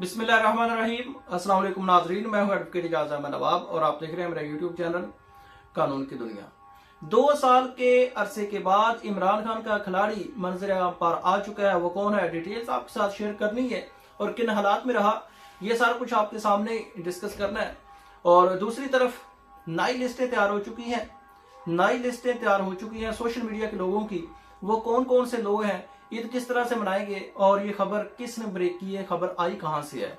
बिस्मिल्लाहिर्रहमानिर्रहीम। अस्सलाम वालेकुम नाज़रीन, मैं हूं एडवोकेट इजाज़ अहमद नवाब और आप देख रहे हैं मेरा यूट्यूब चैनल कानून की दुनिया। 2 साल के अरसे के बाद इमरान खान का खिलाड़ी मंजर आम पर आ चुका है। वो कौन है, डिटेल्स आपके साथ शेयर करनी है और किन हालात में रहा, ये सारा कुछ आपके सामने डिस्कस करना है। और दूसरी तरफ नई लिस्टें तैयार हो चुकी हैं, सोशल मीडिया के लोगों की। वो कौन कौन से लोग हैं, ईद किस तरह से मनाएंगे और ये खबर किसने ब्रेक की है, खबर आई कहां से है,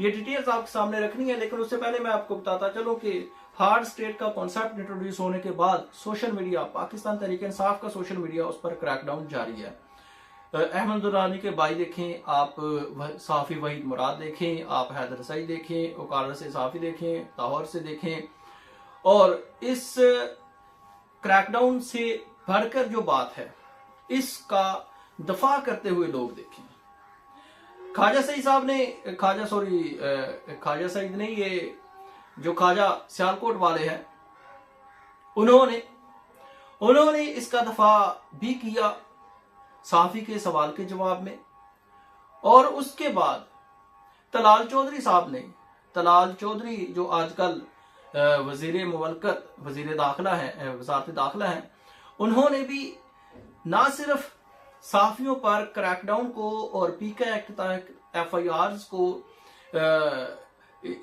ये डिटेल्स आपके सामने रखनी है। लेकिन उससे पहले मैं आपको बताता चलूं कि हार्ड स्टेट का कॉन्सेप्ट इंट्रोड्यूस होने के बाद सोशल मीडिया, पाकिस्तान तहरीक इंसाफ का सोशल मीडिया, उस पर क्रैकडाउन जारी है। अहमद दुरानी के भाई देखें आप, साफी वहीद मुराद देखें आप, हैदर सईद देखें, ओकारा से साफी देखें, ताहौर से देखें, और इस क्रैकडाउन से बढ़कर जो बात है इसका दफा करते हुए लोग देखें। ख्वाजा सईद ने, ये जो ख्वाजा सियालकोट वाले हैं, उन्होंने इसका दफा भी किया साफी के सवाल के जवाब में। और उसके बाद तलाल चौधरी साहब ने, तलाल चौधरी जो आजकल वजीर मुमलकत, वजीर दाखिला है, वजारत दाखिला है, उन्होंने भी ना सिर्फ साफियों पर क्रैकडाउन को और पीके एक्ट तहत FIRs को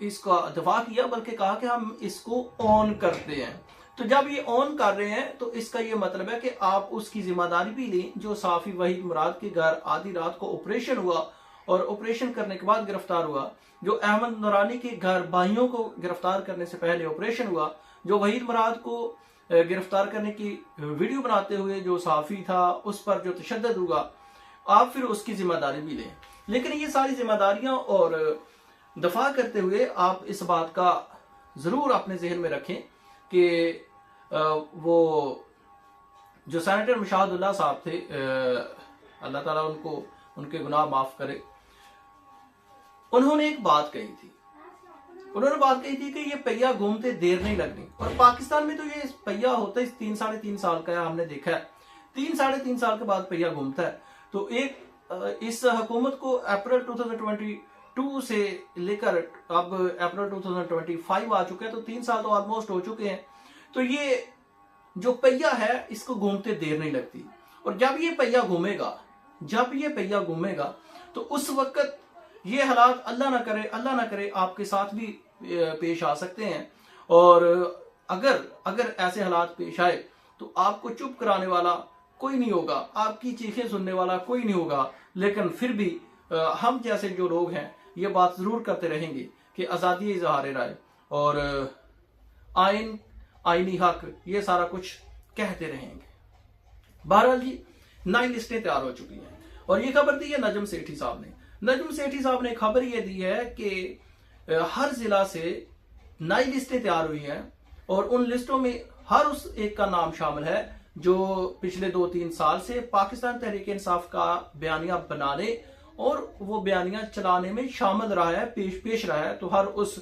इसका दफा किया, बल्कि कहा कि हम इसको ऑन करते हैं। तो जब ये ऑन कर रहे हैं तो इसका ये मतलब है कि आप उसकी जिम्मेदारी भी लें। जो साफी वहीद मुराद के घर आधी रात को ऑपरेशन हुआ और ऑपरेशन करने के बाद गिरफ्तार हुआ, जो अहमद नुरानी के घर भाइयों को गिरफ्तार करने से पहले ऑपरेशन हुआ, जो वहीद मुराद को गिरफ्तार करने की वीडियो बनाते हुए जो साफी था उस पर जो तशद्दुद हुआ, आप फिर उसकी जिम्मेदारी भी लें। लेकिन ये सारी जिम्मेदारियां और दफा करते हुए आप इस बात का जरूर अपने जहन में रखें कि वो जो सेनेटर मुशाहिदुल्लाह साहब थे, अल्लाह ताला उनके गुनाह माफ करे, उन्होंने एक बात कही थी। उन्होंने बात कही थी कि ये पहिया घूमते देर नहीं लगनी। और पाकिस्तान में तो ये पहिया होता है 3-3.5 साल का है, हमने देखा है 3-3.5 साल के बाद पहिया घूमता है। तो एक इस हुकूमत को अप्रैल 2022 से लेकर अब अप्रैल 2025 आ चुका है, तो 3 साल तो ऑलमोस्ट हो चुके हैं। तो ये जो पहिया है इसको घूमते देर नहीं लगती। और जब ये पहिया घूमेगा तो उस वक्त ये हालात अल्लाह ना करे आपके साथ भी पेश आ सकते हैं। और अगर ऐसे हालात पेश आए तो आपको चुप कराने वाला कोई नहीं होगा, आपकी चीखें सुनने वाला कोई नहीं होगा। लेकिन फिर भी हम जैसे जो लोग हैं ये बात जरूर करते रहेंगे कि आज़ादी इज़हार राय और आईनी हक, ये सारा कुछ कहते रहेंगे। बहरहाल जी, नई लिस्टें तैयार हो चुकी हैं और ये खबर दी है नजम सेठी साहब ने। नजम सेठी साहब ने खबर ये दी है कि हर जिला से नई लिस्टें तैयार हुई हैं और उन लिस्टों में हर उस एक का नाम शामिल है जो पिछले 2-3 साल से पाकिस्तान तहरीक इंसाफ का बयानिया बनाने और वो बयानिया चलाने में शामिल रहा है, पेश रहा है। तो हर उस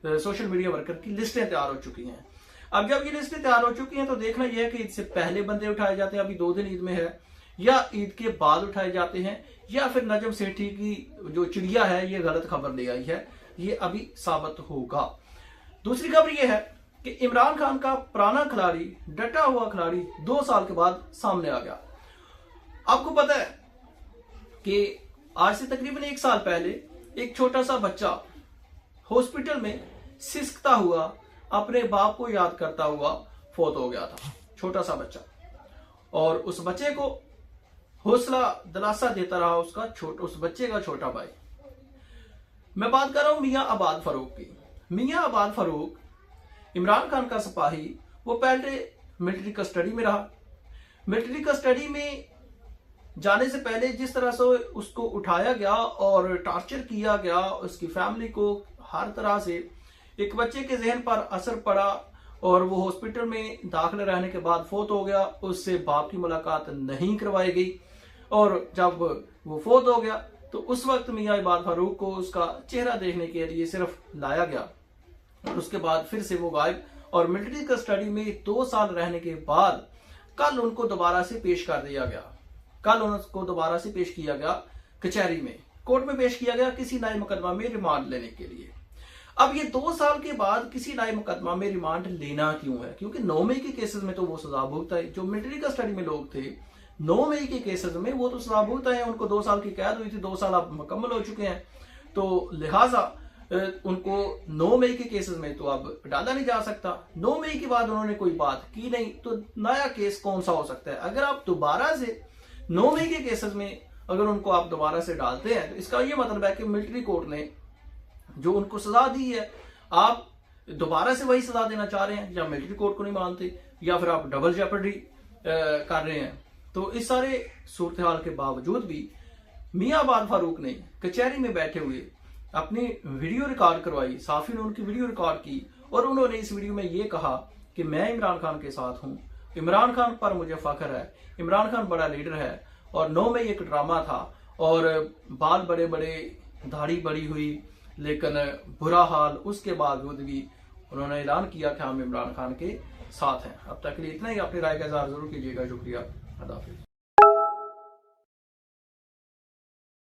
सोशल मीडिया वर्कर की लिस्टें तैयार हो चुकी हैं। अब जब ये लिस्टें तैयार हो चुकी हैं तो देखना यह है कि ईद से पहले बंदे उठाए जाते हैं, अभी 2 दिन ईद में है, या ईद के बाद उठाए जाते हैं, या फिर नजम सेठी की जो चिड़िया है ये गलत खबर ले आई है, ये अभी साबित होगा। दूसरी खबर ये है कि इमरान खान का पुराना खिलाड़ी, डटा हुआ खिलाड़ी 2 साल के बाद सामने आ गया। आपको पता है कि आज से तकरीबन 1 साल पहले एक छोटा सा बच्चा हॉस्पिटल में सिसकता हुआ, अपने बाप को याद करता हुआ फौत हो गया था, छोटा सा बच्चा। और उस बच्चे को हौसला दिलासा देता रहा उस बच्चे का छोटा भाई। मैं बात कर रहा हूं मियां आबाद फारूक की। मियां आबाद फारूक इमरान खान का सिपाही, वो पहले मिलिट्री कस्टडी में रहा। मिलिट्री कस्टडी में जाने से पहले जिस तरह से उसको उठाया गया और टॉर्चर किया गया, उसकी फैमिली को हर तरह से, एक बच्चे के जहन पर असर पड़ा और वो हॉस्पिटल में दाखिल रहने के बाद फौत हो गया। उससे बाप की मुलाकात नहीं करवाई गई और जब वो फौत हो गया तो उस वक्त मियां आबाद फारूक को उसका चेहरा देखने के लिए सिर्फ लाया गया और उसके बाद फिर से वो गायब। और मिलिट्री कस्टडी में 2 साल रहने के बाद कल उनको दोबारा से पेश कर दिया गया, कल उनको दोबारा से पेश किया गया कचहरी में। कोर्ट में पेश किया गया किसी नए मुकदमा में रिमांड लेने के लिए। अब ये 2 साल के बाद किसी नए मुकदमा में रिमांड लेना क्यों है? क्योंकि 9 मई के केसेस में तो वो सजा भुगता है। जो मिलिट्री कस्टडी में लोग थे 9 मई के केसेस में वो तो सजा भुगता है, उनको 2 साल की कैद हुई थी, 2 साल अब मुकम्मल हो चुके हैं, तो लिहाजा उनको 9 मई के केसेस में तो अब डाला नहीं जा सकता। 9 मई के बाद उन्होंने कोई बात की नहीं, तो नया केस कौन सा हो सकता है? अगर आप दोबारा से 9 मई के केसेस में अगर उनको आप दोबारा से डालते हैं तो इसका ये मतलब है कि मिलिट्री कोर्ट ने जो उनको सजा दी है आप दोबारा से वही सजा देना चाह रहे हैं, या मिलिट्री कोर्ट को नहीं मानते, या फिर आप डबल जेपर्डी कर रहे हैं। तो इस सारे सूरत हाल के बावजूद भी मियां आबाद फारूक ने कचहरी में बैठे हुए अपनी वीडियो रिकॉर्ड करवाई, साफी ने उनकी वीडियो रिकॉर्ड की और उन्होंने इस वीडियो में ये कहा कि मैं इमरान खान के साथ हूं, इमरान खान पर मुझे फख्र है, इमरान खान बड़ा लीडर है, और 9 मई एक ड्रामा था और बाल बड़े बड़े, दाढ़ी बड़ी हुई, लेकिन बुरा हाल, उसके बावजूद भी उन्होंने ऐलान किया कि हम इमरान खान के साथ हैं। अब तक के लिए इतना ही। अपनी राय का इज़हार जरूर कीजिएगा। शुक्रिया। अल्लाह हाफिज़।